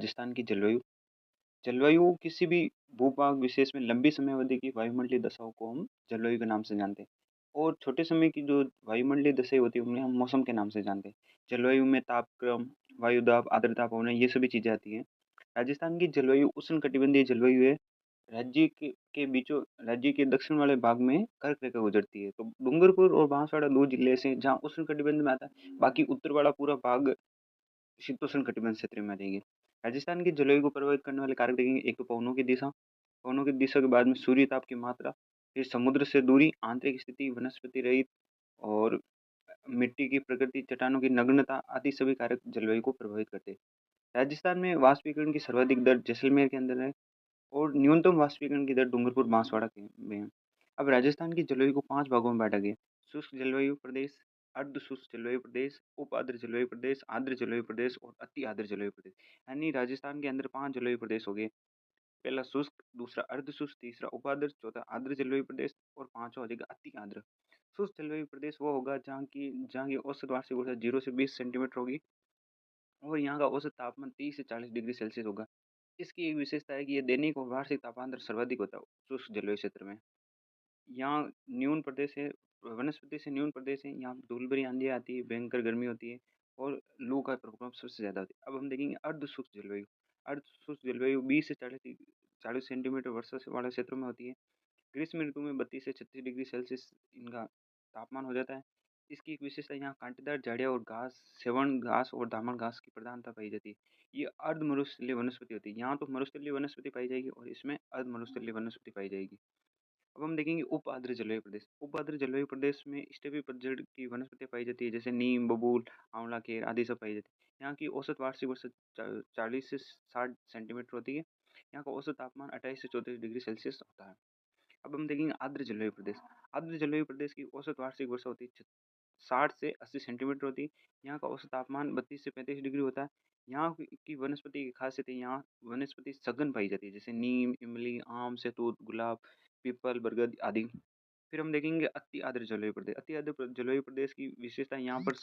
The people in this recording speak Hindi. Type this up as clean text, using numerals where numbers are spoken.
राजस्थान की जलवायु। जलवायु किसी भी भूभाग विशेष में लंबी समयावधि की वायुमंडलीय दशाओं को हम जलवायु के नाम से जानते हैं। और छोटे समय की जो वायुमंडलीय दशाएँ होती हैं, उन्हें हम मौसम के नाम से जानते हैं। जलवायु में तापक्रम, वायुदाब, आर्द्रता, पवनें ये सभी चीज़ें आती हैं। राजस्थान की जलवायु उष्णकटिबंधीय जलवायु है। राज्य के दक्षिण वाले भाग में कर्क रेखा गुजरती है। तो डूंगरपुर और बांसवाड़ा 2 जिले ऐसे हैं जहाँ उष्णकटिबंध में आता है। बाकी उत्तर वाला पूरा भाग शीतोष्ण कटिबंध क्षेत्र में आ जाएगी। राजस्थान की जलवायु को प्रभावित करने वाले कारक देखेंगे, एक तो पवनों की दिशा के बाद में सूर्य ताप की मात्रा, फिर समुद्र से दूरी, आंतरिक स्थिति, वनस्पति रहित और मिट्टी की प्रकृति, चट्टानों की नग्नता आदि सभी कारक जलवायु को प्रभावित करते हैं। राजस्थान में वाष्पीकरण की सर्वाधिक दर जैसलमेर के अंदर है और न्यूनतम वाष्पीकरण की दर डूंगरपुर बांसवाड़ा के में है। अब राजस्थान की जलवायु को 5 भागों में बांटा गया। शुष्क जलवायु प्रदेश, अर्ध शुष्क जलवायु प्रदेश, उप आर्द्र जलवायु प्रदेश, आर्द्र जलवायु प्रदेश और अति आर्द्र जलवायु प्रदेश। यानी राजस्थान के अंदर 5 जलवायु प्रदेश हो गए। पहला शुष्क, दूसरा अर्ध शुष्क, तीसरा उप आर्द्र, चौथा आर्द्र जलवायु प्रदेश और पांचवा हो जाएगा अति आर्द्र। शुष्क जलवायु प्रदेश वो होगा जहाँ की औसत वार्षिक वर्षा 0 से 20 सेंटीमीटर होगी और यहाँ का औसत तापमान 30 से 40 डिग्री सेल्सियस होगा। इसकी एक विशेषता है कि ये दैनिक और वार्षिक तापांतर सर्वाधिक होता है शुष्क जलवायु क्षेत्र में। यहाँ न्यून प्रदेश है, वनस्पति से न्यून प्रदेश है, यहाँ धूलभरी आंधियाँ आती है, भयंकर गर्मी होती है और लू का प्रकोप सबसे ज़्यादा होता है। अब हम देखेंगे अर्ध शुष्क जलवायु। अर्ध शुष्क जलवायु 20 से 40 सेंटीमीटर वर्षा से वाले क्षेत्रों में होती है। ग्रीष्म ऋतु में 32 से 36 डिग्री सेल्सियस इनका तापमान हो जाता है। इसकी एक विशेषता, यहाँ कांटेदार झाड़ियाँ और घास, सेवण घास और दामन घास की प्रधानता पाई जाती है। ये अर्ध मरुस्थलीय वनस्पति होती है। यहाँ तो मरुस्थलीय वनस्पति पाई जाएगी और इसमें अर्ध मरुस्थलीय वनस्पति पाई जाएगी। अब हम देखेंगे उप आर्द्र जलवायु प्रदेश। उप आर्द्र जलवायु प्रदेश में स्टेपी पतझड़ की वनस्पति पाई जाती है, जैसे नीम, बबूल, आंवला, केर आदि सब पाई जाती है। यहाँ की औसत वार्षिक वर्षा 40 से 60 सेंटीमीटर होती है। यहाँ का औसत तापमान 28 से 34 डिग्री सेल्सियस होता है। अब हम देखेंगे आर्द्र जलवायु प्रदेश। आर्द्र जलवायु प्रदेश की औसत वार्षिक वर्षा होती है 60 से 80 सेंटीमीटर होती है। यहाँ का औसत तापमान 32 से 35 डिग्री होता है। यहाँ की वनस्पति की खासियत है, यहाँ वनस्पति सघन पाई जाती है, जैसे नीम, इमली, आम, शहतूत, गुलाब, पीपल, बरगद आदि। फिर हम देखेंगे अति आर्द्र जलवायु प्रदेश। अति आर्द्र जलवायु प्रदेश की विशेषता, यहाँ पर